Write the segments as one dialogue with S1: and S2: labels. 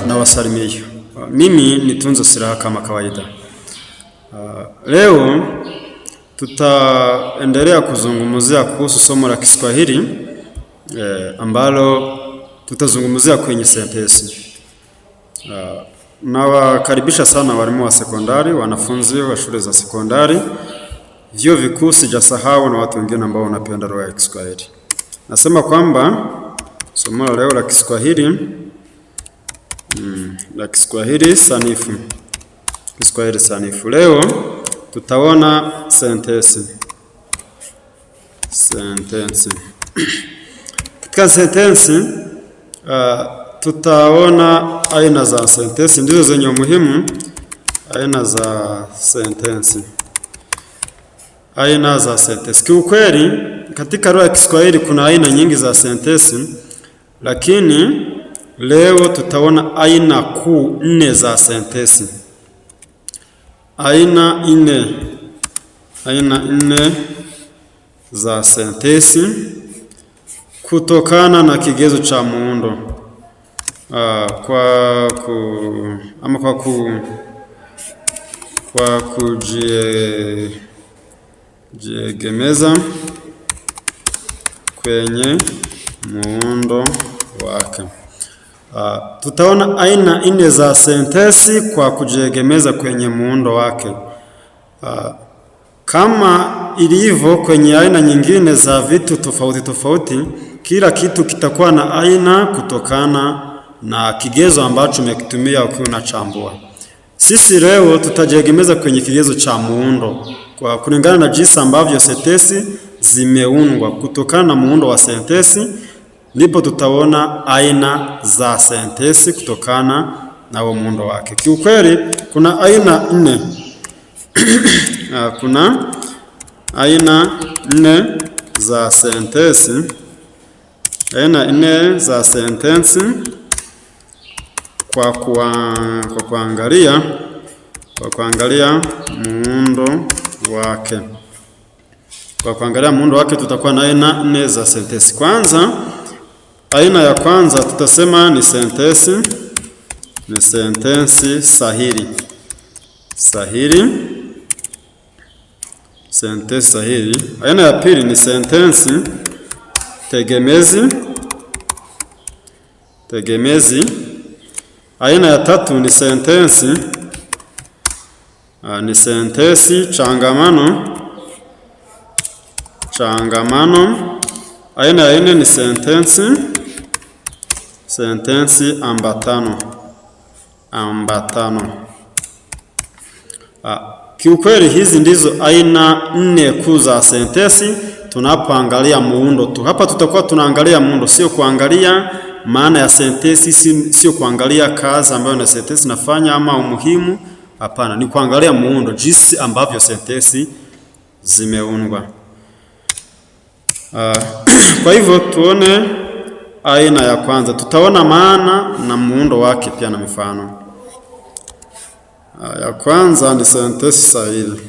S1: Na wasalimia. Mimi ni Tunzo Silaha kama kawaida. Leo tutaendelea kuzungumzia kuhusu somo la Kiswahili ambalo tutazungumzia kwenye sentensi. Nawakaribisha sana walimu wa sekondari, wanafunzi wa shule za sekondari, vyuo vikuu, sijasahau na watu wengine ambao wanapenda lugha ya Kiswahili. Nasema kwamba somo la leo la Kiswahili sanifu. Kiswahili sanifu. Leo tutaona sentensi. Katika sentensi tutaona aina za sentensi, ndizo zenye umuhimu. Aina za sentensi. Aina za sentensi. Kiukweli katika lugha ya Kiswahili kuna aina nyingi za sentensi, lakini leo tutaona aina kuu 4 za sentensi. Aina 4 za sentensi kutokana na kigezo cha muundo. Kwa kujiegemeza kwenye muundo wake. Tutaona aina 4 za sentensi kwa kujiegemeza kwenye muundo wake. Kama ilivyo kwenye aina nyingine za vitu tofauti tofauti, kila kitu kitakuwa na aina kutokana na kigezo ambacho umekitumia ukiwa unachambua. Sisi leo tutajiegemeza kwenye kigezo cha muundo kwa kulingana na jinsi ambavyo sentensi zimeundwa. Kutokana na muundo wa sentensi ndipo tutaona aina za sentensi kutokana na muundo wake. Kiukweli kuna aina 4. Kuna aina 4 za sentensi. Aina 4 za sentensi kwa kuangalia muundo wake. Kwa kuangalia muundo wake tutakuwa na aina 4 za sentensi. Kwanza, aina ya kwanza tutasema ni sentensi sahili. Sentensi sahili. Aina ya pili ni sentensi tegemezi. Aina ya tatu ni sentensi changamano. Aina ya 4 ni sentensi ambatano. Kiukweli hizi ndizo aina 4 kuu za sentensi tunapoangalia muundo tu. Hapa tutakuwa tunaangalia muundo, sio kuangalia maana ya sentensi, sio kuangalia kazi ambayo na sentensi nafanya ama umuhimu. Hapana, ni kuangalia muundo, jinsi ambavyo sentensi zimeundwa. Kwa hivyo tuone aina ya kwanza. Tutaona maana na muundo wake pia na mifano. Ya kwanza ni sentensi sahili.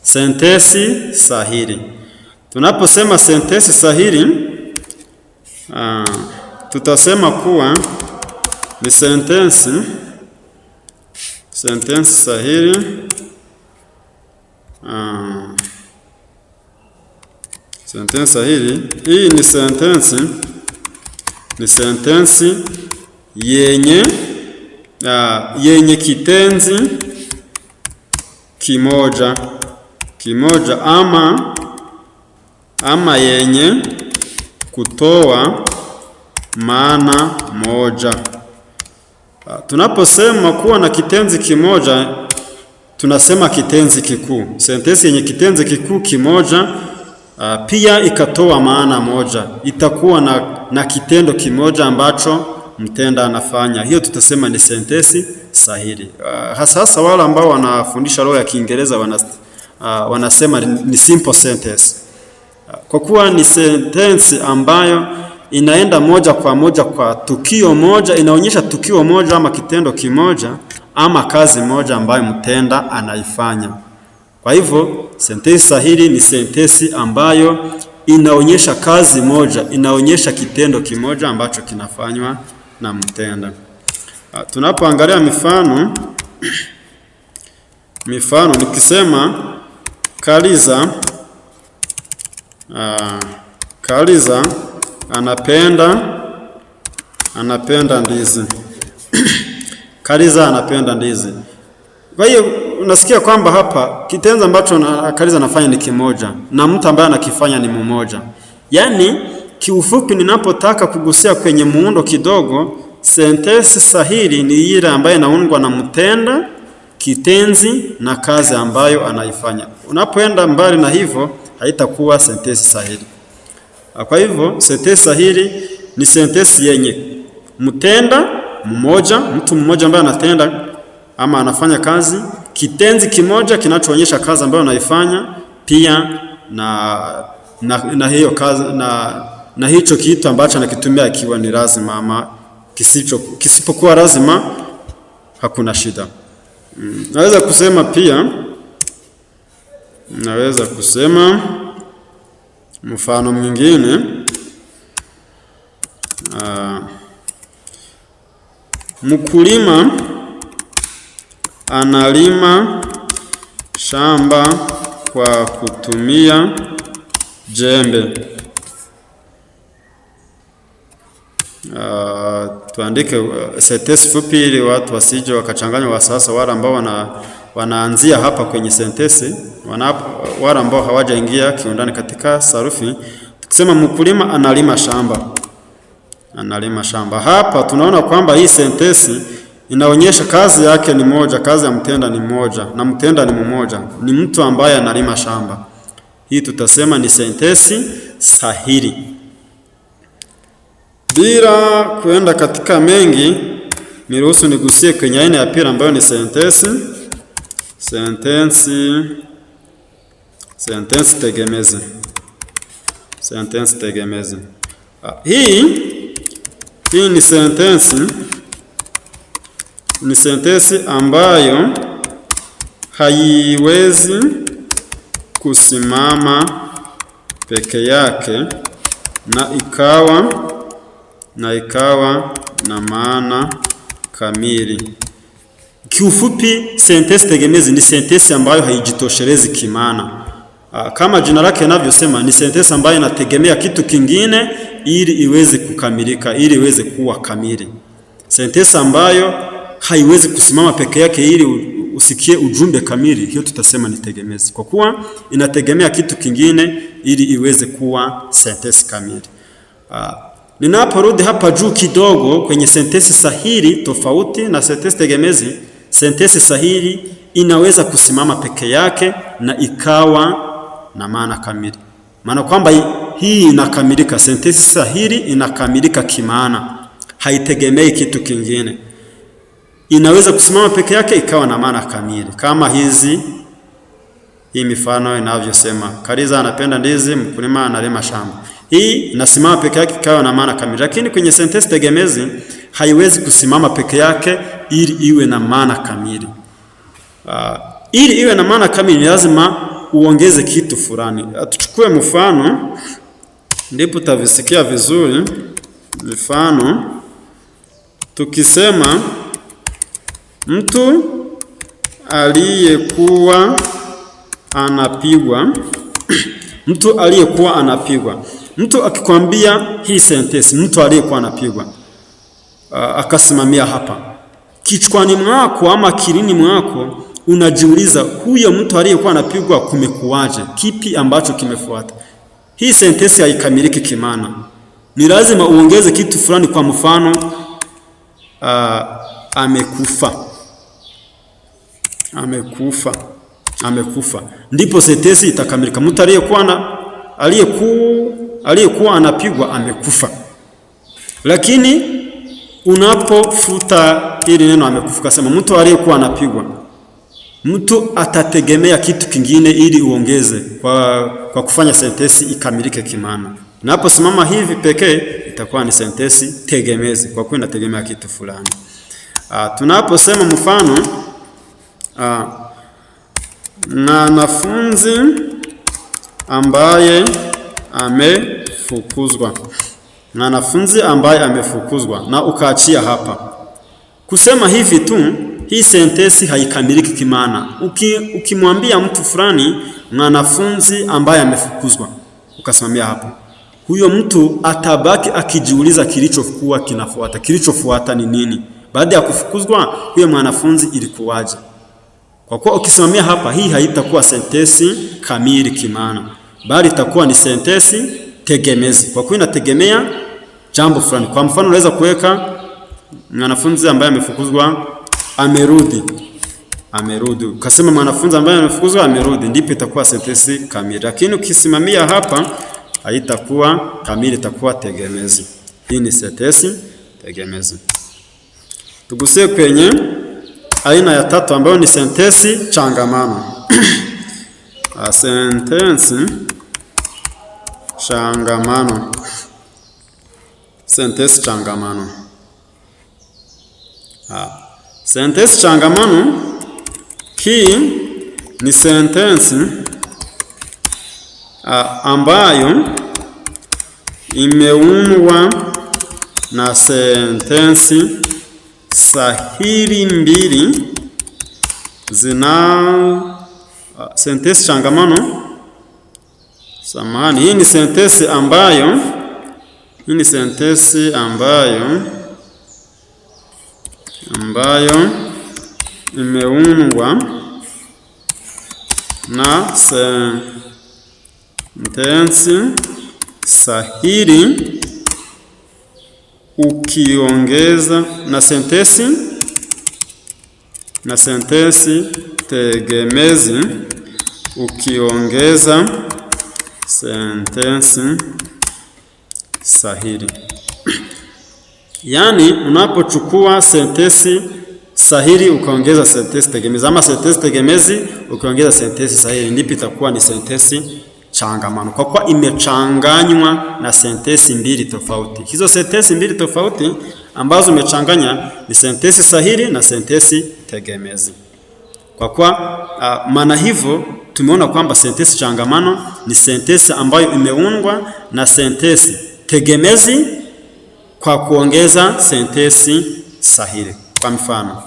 S1: Sentensi sahili. Tunaposema sentensi sahili, tutasema kuwa ni sentensi sahili. Sentensi sahili. Hii ni sentensi yenye kitenzi kimoja ama yenye kutoa maana moja. Tunaposema kuwa na kitenzi kimoja tunasema kitenzi kikuu. Sentensi yenye kitenzi kikuu kimoja pia ikatoa maana moja, itakuwa na kitendo kimoja ambacho mtenda anafanya. Hiyo tutasema ni sentensi sahili. Hasa wale ambao wanafundisha lugha ya Kiingereza wanasema ni simple sentence. Kwa kuwa ni sentensi ambayo inaenda moja kwa moja kwa tukio moja, inaonyesha tukio moja ama kitendo kimoja ama kazi moja ambayo mtenda anaifanya. Kwa hivyo sentensi sahili ni sentensi ambayo inaonyesha kazi moja, inaonyesha kitendo kimoja ambacho kinafanywa na mtenda. Tunapoangalia mifano nikisema Kaliza anapenda ndizi. Kaliza anapenda ndizi. Kwa hiyo unasikia kwamba hapa kitenzi ambacho Kaliza anafanya ni kimoja na mtu ambaye anakifanya ni mmoja. Yaani kiufupi, ninapotaka kugusia kwenye muundo kidogo, sentensi sahili ni ile ambayo inaundwa na mtenda, kitenzi na kazi ambayo anaifanya. Unapoenda mbali na hivyo haitakuwa sentensi sahili. Kwa hivyo sentensi sahili ni sentensi yenye mtenda mmoja, mtu mmoja ambaye anatenda ama anafanya kazi, kitenzi kimoja kinachoonyesha kazi ambayo anaifanya, pia na hiyo kazi na hicho kitu ambacho anakitumia ikiwa ni lazima ama kisipokuwa lazima hakuna shida. Naweza kusema mfano mwingine, mkulima analima shamba kwa kutumia jembe. Tuandike sentensi fupi ili watu wasije wakachanganya wa sasa, wale ambao wanaanzia hapa kwenye sentensi, wale ambao hawajaingia kiundani katika sarufi. Tukisema mkulima analima shamba, hapa tunaona kwamba hii sentensi inaonyesha kazi yake ni moja, kazi ya mtenda ni moja na mtenda ni mmoja, ni mtu ambaye analima shamba. Hii tutasema ni sentensi sahili. Bila kuenda katika mengi, niruhusu nigusie kwenye aina ya pili ambayo ni sentensi tegemezi. Hii ni sentensi ambayo haiwezi kusimama peke yake na ikawa na maana kamili. Kiufupi, sentensi tegemezi ni sentensi ambayo haijitoshelezi kimaana. Kama jina lake linavyosema, ni sentensi ambayo inategemea kitu kingine ili iweze kukamilika, ili iweze kuwa kamili. Sentensi ambayo haiwezi kusimama peke yake ili usikie ujumbe kamili, hiyo tutasema ni tegemezi, kwa kuwa inategemea kitu kingine ili iweze kuwa sentensi kamili. Ninaporudi hapa juu kidogo kwenye sentensi sahili, tofauti na sentensi tegemezi, sentensi sahili inaweza kusimama peke yake na ikawa na maana kamili. Maana kwamba hii inakamilika, sentensi sahili inakamilika kimaana, haitegemei kitu kingine. Inaweza kusimama peke yake ikawa na maana kamili, kama hii mifano inavyosema, Kaliza anapenda ndizi, mkulima analima shamba. Hii inasimama peke yake ikawa na maana kamili. Lakini kwenye sentensi tegemezi haiwezi kusimama peke yake ili iwe na maana kamili. Ili iwe na maana kamili lazima uongeze kitu fulani. Tuchukue mfano ndipo tavisikia vizuri. Mfano tukisema mtu aliyekuwa anapigwa Mtu akikwambia hii sentensi, mtu aliyekuwa anapigwa, akasimamia hapa, kichwani mwako ama kilini mwako unajiuliza, huyo mtu aliyekuwa anapigwa kumekuwaje? Kipi ambacho kimefuata? Hii sentensi haikamiliki kimaana. Ni lazima uongeze kitu fulani, kwa mfano amekufa, ndipo sentensi itakamilika. Mtu aliyekuwa anapigwa amekufa. Lakini unapofuta hili neno amekufa, kasema mtu aliyekuwa anapigwa, mtu atategemea kitu kingine ili uongeze kwa kufanya sentensi ikamilike kimaana. Naposimama hivi pekee itakuwa ni sentensi tegemezi, kwa kuwa inategemea kitu fulani. Tunaposema mfano mwanafunzi ambaye amefukuzwa. Mwanafunzi ambaye amefukuzwa, na ukaachia hapa. Kusema hivi tu, hii sentensi haikamiliki kimaana. Ukimwambia mtu fulani mwanafunzi ambaye amefukuzwa, ukasimamia hapo, huyo mtu atabaki akijiuliza kilichokuwa kinafuata. Kilichofuata ni nini? Baada ya kufukuzwa, huyo mwanafunzi ilikuwaje? Kwa kuwa ukisimamia hapa, hii haitakuwa sentensi kamili kimaana, bali itakuwa ni sentensi tegemezi, kwa kuwa inategemea jambo fulani. Kwa mfano, unaweza kuweka mwanafunzi ambaye amefukuzwa amerudi. Amerudi. Ukasema mwanafunzi ambaye amefukuzwa amerudi, ndipo itakuwa sentensi kamili. Lakini ukisimamia hapa, haitakuwa kamili, itakuwa tegemezi. Hii ni sentensi tegemezi. Tugusie kwenye aina ya tatu ambayo ni sentensi changamano. Sentensi changamano. Sentensi changamano. Sentensi changamano, hii ni sentensi ambayo imeundwa na sentensi sahili mbili sentensi changamano. Samahani, hii ni sentensi ambayo imeundwa na sentensi sahili ukiongeza na sentensi tegemezi ukiongeza sentensi sahili. Yaani, unapochukua sentensi sahili ukaongeza sentensi tegemezi, ama sentensi tegemezi ukaongeza sentensi sahili, ndipo itakuwa ni sentensi changamano, kwa kuwa imechanganywa na sentensi mbili tofauti. Hizo sentensi mbili tofauti ambazo umechanganya ni sentensi sahili na sentensi tegemezi. Kwa kuwa maana hivyo, tumeona kwamba sentensi changamano ni sentensi ambayo imeundwa na sentensi tegemezi kwa kuongeza sentensi sahili. Kwa mfano,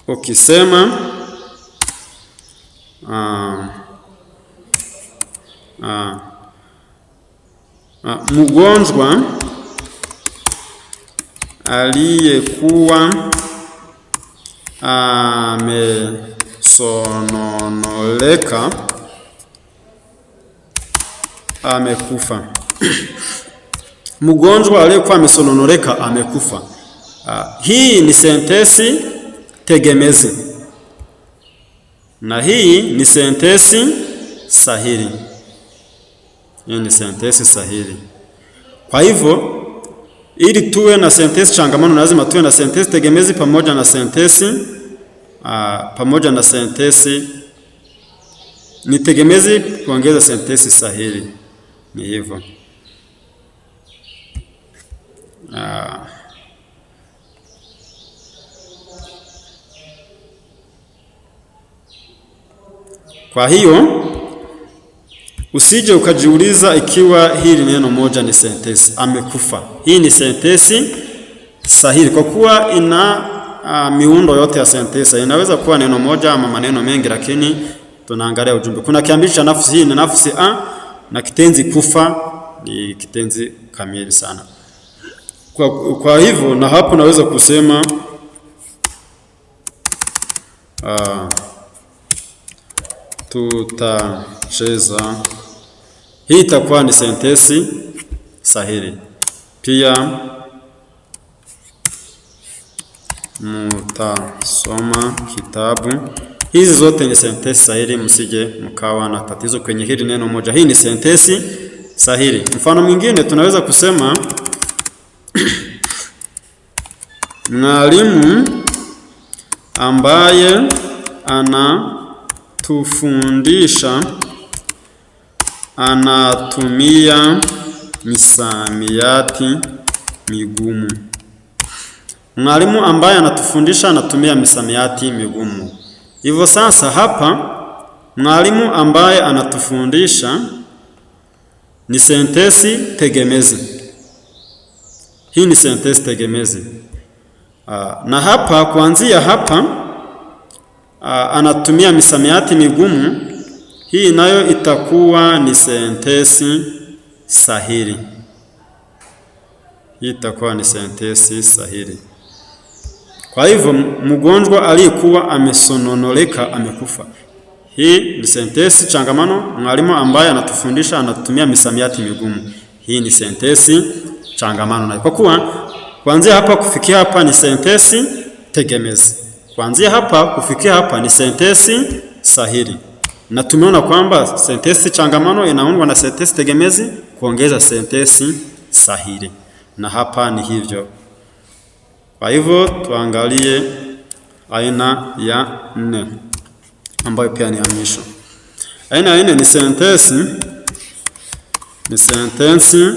S1: ukisema mgonjwa aliyekuwa amesononoleka amekufa. Mgonjwa aliyekuwa amesononoleka amekufa. Hii ni sentensi tegemezi na hii ni sentensi sahili. Hii ni sentensi sahili. Kwa hivyo, ili tuwe na sentensi changamano, lazima tuwe na sentensi tegemezi pamoja na sentensi ni tegemezi kuongeza sentensi sahili. Ni hivyo. Kwa hiyo usije ukajiuliza ikiwa hili neno moja ni sentensi amekufa. Hii ni sentensi sahili kwa kuwa ina miundo yote ya sentensi. Inaweza kuwa neno moja ama maneno mengi, lakini tunaangalia ujumbe. Kuna kiambishi cha nafsi, hii ni nafsi a, na kitenzi kufa ni kitenzi kamili sana. Kwa hivyo, na hapo naweza kusema tutacheza. Hii itakuwa ni sentensi sahili. Pia mutasoma kitabu. Hizi zote ni sentensi sahili, msije mkawa na tatizo kwenye hili neno moja. Hii ni sentensi sahili. Mfano mwingine tunaweza kusema mwalimu ambaye anatufundisha anatumia misamiati migumu. Mwalimu ambaye anatufundisha anatumia misamiati migumu. Hivyo sasa hapa mwalimu ambaye anatufundisha ni sentensi tegemezi. Hii ni sentensi tegemezi. Na hapa kuanzia hapa anatumia misamiati migumu. Hii nayo itakuwa ni sentensi sahili. Hii itakuwa ni sentensi sahili. Kwa hivyo mgonjwa aliyekuwa amesononoleka amekufa. Hii ni sentensi changamano. Mwalimu ambaye anatufundisha anatumia misamiati migumu. Hii ni sentensi changamano. Na kwa kuwa kuanzia hapa kufikia hapa ni sentensi tegemezi, kuanzia hapa kufikia hapa ni sentensi sahili. Na tumeona kwamba sentensi changamano inaundwa na sentensi tegemezi kuongeza sentensi sahili. Na hapa ni hivyo. Kwa hivyo tuangalie aina ya 4 ambayo pia ni hamisho. Aina ya 4 ni sentensi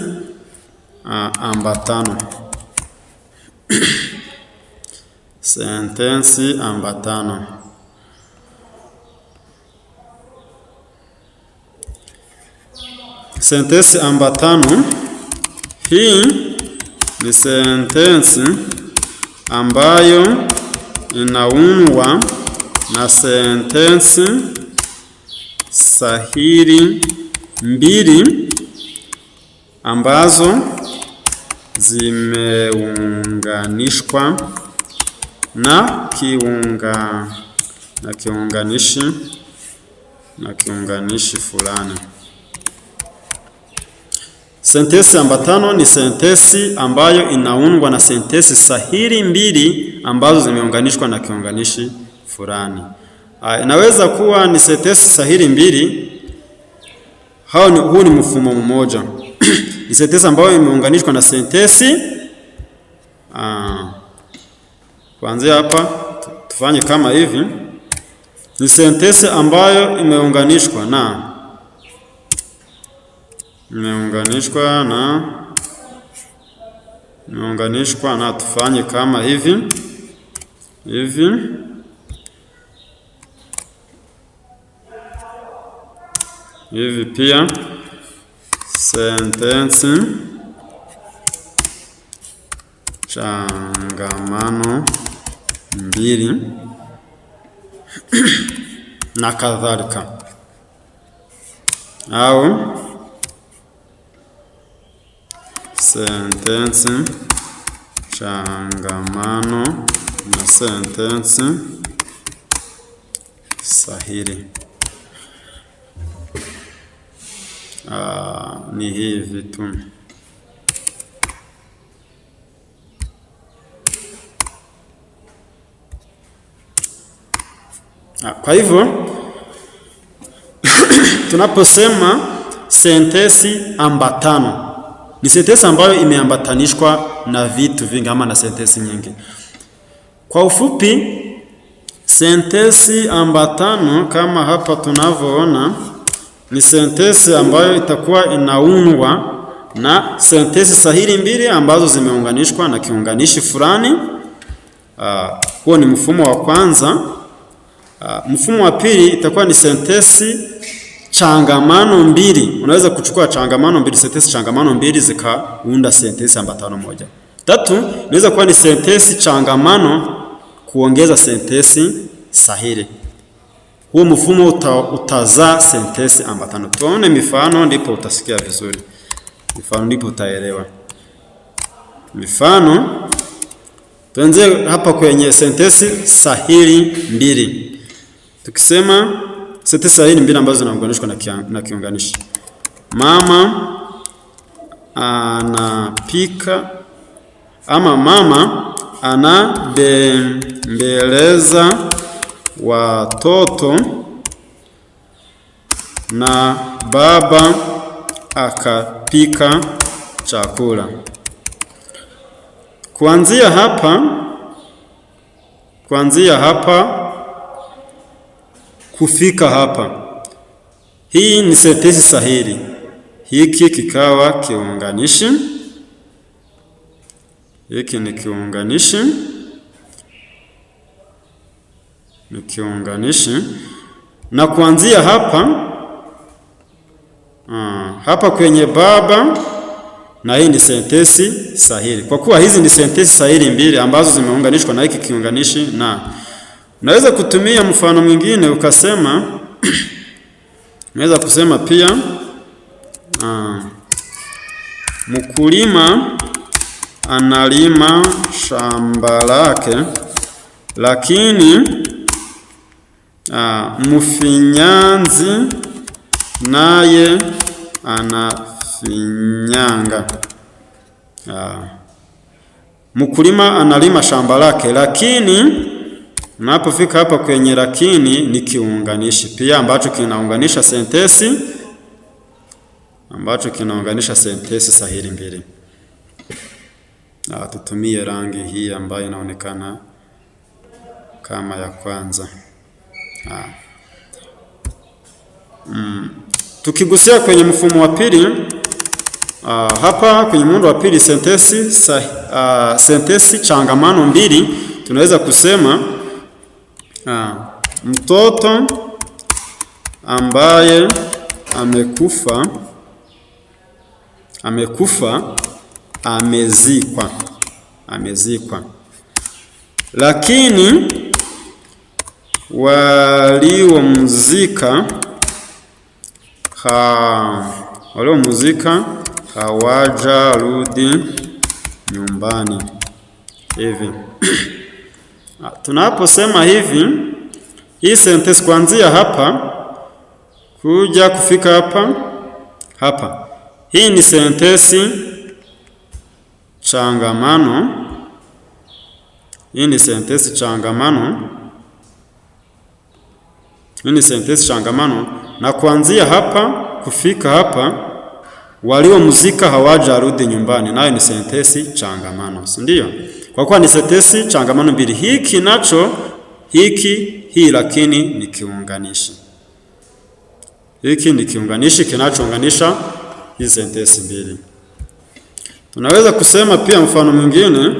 S1: ambatano. Sentensi ambatano. Sentensi ambatano hii ni sentensi ambayo inaundwa na sentensi sahili mbili ambazo zimeunganishwa na kiunganishi fulani. Sentensi ambatano ni sentensi ambayo inaundwa na sentensi sahili mbili ambazo zimeunganishwa na kiunganishi fulani. Inaweza kuwa ni sentensi sahili mbili. Huu ni mfumo mmoja. Ni sentensi ambayo imeunganishwa na sentensi. Kuanzia hapa tufanye kama hivi. Ni sentensi ambayo imeunganishwa na tufanye kama hivi pia sentensi changamano mbili na kadhalika, au sentensi changamano na sentensi sahili. Ni hivi tu. Kwa hivyo tunaposema sentensi ambatano, ni sentensi ambayo imeambatanishwa na vitu vingi ama na sentensi nyingi. Kwa ufupi, sentensi ambatano kama hapa tunavyoona ni sentensi ambayo itakuwa inaundwa na sentensi sahili mbili ambazo zimeunganishwa na kiunganishi fulani. Huo ni mfumo wa kwanza. Mfumo wa pili itakuwa ni sentensi changamano mbili. Unaweza kuchukua changamano mbili, sentensi changamano mbili zikaunda sentensi ambatano moja. Tatu, inaweza kuwa ni sentensi changamano kuongeza sentensi sahili. Huo mfumo utazaa sentensi ambatano. Tuone mifano ndipo utasikia vizuri. Mifano ndipo utaelewa. Mifano, tuanze hapa kwenye sentensi sahili mbili. Tukisema sentensi sahili mbili ambazo zinaunganishwa na kiunganishi. Mama anapika, ama mama anabembeleza watoto na baba akapika chakula. Kuanzia hapa kufika hapa, hii ni sentensi sahili. Hiki kikawa kiunganishi, hiki ni kiunganishi, na kuanzia hapa kwenye baba, na hii ni sentensi sahili. Kwa kuwa hizi ni sentensi sahili mbili ambazo zimeunganishwa na hiki kiunganishi na. Unaweza kutumia mfano mwingine ukasema unaweza kusema pia mkulima analima shamba lake, lakini mfinyanzi naye anafinyanga. Mkulima analima shamba lake, lakini unapofika hapa kwenye lakini ni kiunganishi pia ambacho kinaunganisha sentensi sahili mbili. Tutumie rangi hii ambayo inaonekana kama ya kwanza. Tukigusia kwenye mfumo wa pili, hapa kwenye muundo wa pili sentensi changamano mbili, tunaweza kusema mtoto ambaye amekufa amezikwa, lakini waliomzika hawajarudi nyumbani. Hivi tunaposema hivi, hii sentensi kuanzia hapa kuja kufika hapa, hii ni sentensi changamano. Hii ni sentensi changamano, na kuanzia hapa kufika hapa, waliomzika hawajarudi nyumbani, nayo ni sentensi changamano, si ndio? Kwa kuwa ni sentensi changamano mbili, hii lakini ni kiunganishi. Hiki ni kiunganishi kinachounganisha hizi sentensi mbili. Tunaweza kusema pia mfano mwingine,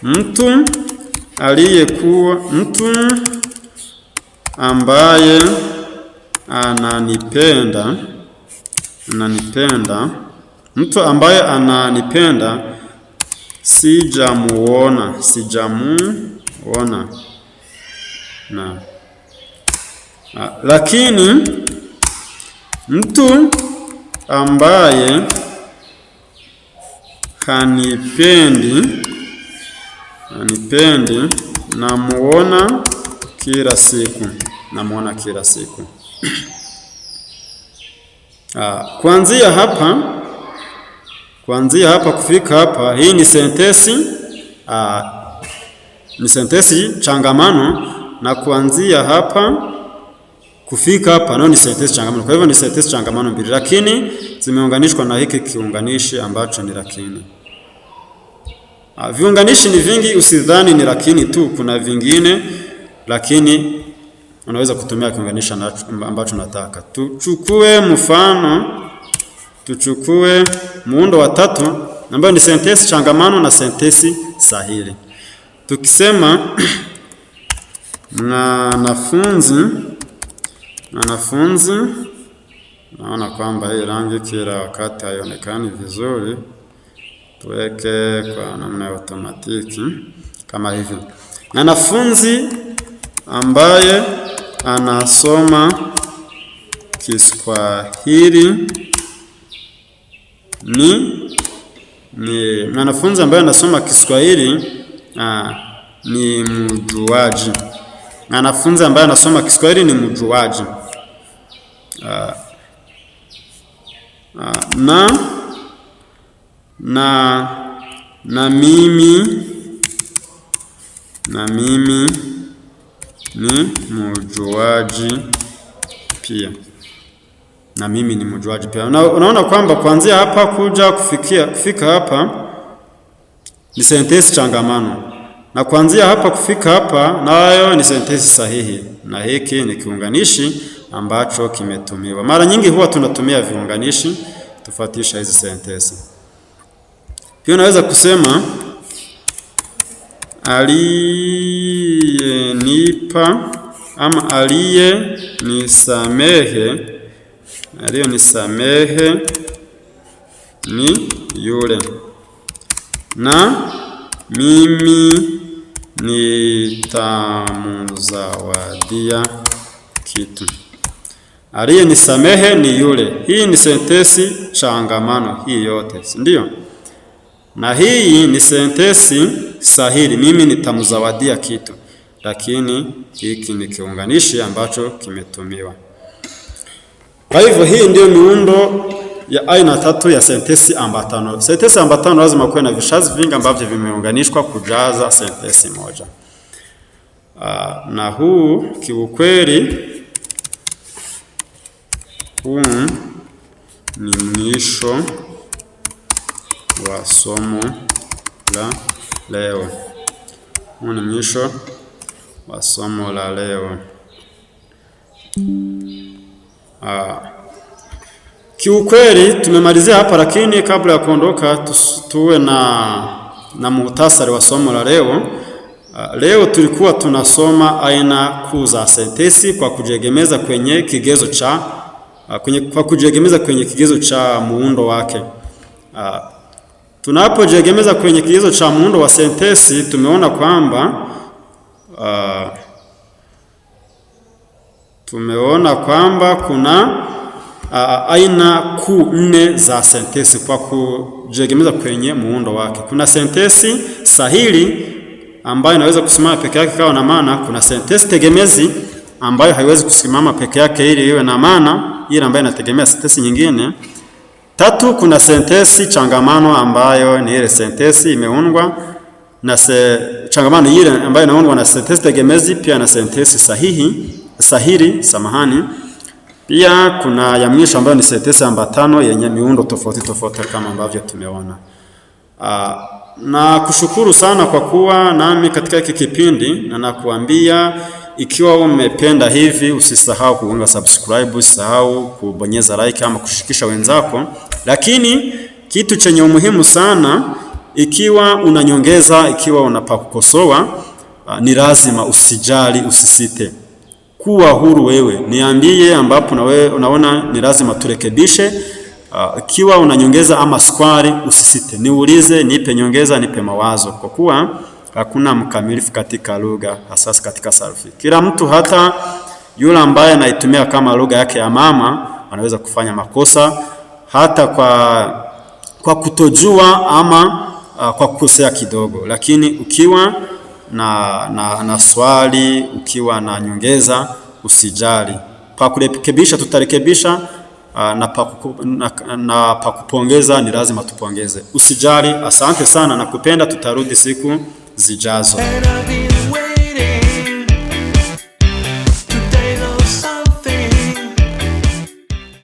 S1: mtu ambaye ananipenda sijamuona na lakini mtu ambaye hanipendi namuona kila siku. Kuanzia hapa kufika hapa, hii ni sentensi changamano, na kuanzia hapa kufika hapa nao ni sentensi changamano. Kwa hivyo ni sentensi changamano mbili, lakini zimeunganishwa na hiki kiunganishi ambacho ni lakini. Viunganishi ni vingi, usidhani ni lakini tu, kuna vingine, lakini unaweza kutumia kiunganishi ambacho nataka. Tuchukue muundo wa tatu ambayo ni sentensi changamano na sentensi sahili. Tukisema mwanafunzi, naona kwamba hii rangi kila wakati haionekani vizuri, tuweke kwa namna ya automatiki kama hivi. Mwanafunzi ambaye anasoma Kiswahili mwanafunzi ambaye anasoma Kiswahili ni mjuaji. Mwanafunzi ambaye anasoma Kiswahili ni mjuaji. Na mimi ni mjuaji pia. Unaona kwamba kuanzia hapa kuja kufika hapa ni sentensi changamano, na kuanzia hapa kufika hapa nayo ni sentensi sahihi, na hiki ni kiunganishi ambacho kimetumiwa. Mara nyingi huwa tunatumia viunganishi tufuatisha hizi sentensi. Pia unaweza kusema aliyenipa ama aliyenisamehe ni yule, na mimi nitamzawadia kitu. Aliyenisamehe ni yule. Hii ni sentensi changamano hii yote, si ndio? Na hii ni sentensi sahili, mimi nitamzawadia kitu, lakini hiki ni kiunganishi ambacho kimetumiwa. Kwa hivyo hii ndio miundo ya aina tatu ya sentensi ambatano. Sentensi ambatano lazima kuwe na vishazi vingi ambavyo vimeunganishwa kujaza sentensi moja. Na huu kiukweli, huu ni mwisho wa somo la leo. Huu ni mwisho wa somo la leo. Kiukweli tumemalizia hapa, lakini kabla ya kuondoka tuwe na muhtasari wa somo la leo. Leo tulikuwa tunasoma aina kuu za sentensi kwa kujiegemeza kwenye kigezo cha muundo wake. Tunapojiegemeza kwenye kigezo cha muundo wa sentensi, tumeona kwamba kuna aina kuu 4 za sentensi kwa kujiegemeza kwenye muundo wake. Kuna sentensi sahili ambayo inaweza kusimama peke yake kawa na maana. Kuna sentensi tegemezi ambayo haiwezi kusimama peke yake ili iwe na maana, ile ambayo inategemea sentensi nyingine. 3, kuna sentensi changamano ambayo ni ile sentensi imeundwa na changamano ile ambayo inaundwa na sentensi tegemezi pia na sentensi sahili. Pia kuna ya mwisho ambayo ni sentensi ambatano yenye miundo tofauti kama ambavyo tumeona. Na kushukuru sana kwa kuwa nami katika hiki kipindi, na nakuambia ikiwa umependa hivi, usisahau kugonga subscribe, usisahau kubonyeza like ama kushirikisha wenzako. Lakini kitu chenye umuhimu sana, ikiwa unanyongeza, ikiwa unapakukosoa, ni lazima usijali, usisite. Kuwa huru wewe, niambie ambapo na wewe unaona ni lazima turekebishe. Ikiwa unanyongeza ama swali, usisite, niulize, nipe nyongeza, nipe mawazo, kwa kuwa hakuna mkamilifu katika lugha, hasa katika sarufi. Kila mtu, hata yule ambaye anaitumia kama lugha yake ya mama, anaweza kufanya makosa, hata kwa kutojua ama kwa kukosea kidogo. Lakini ukiwa na swali, ukiwa na nyongeza, usijali. Pa kurekebisha tutarekebisha, na pa kupongeza ni lazima tupongeze. Usijali. Asante sana, nakupenda, tutarudi siku zijazo.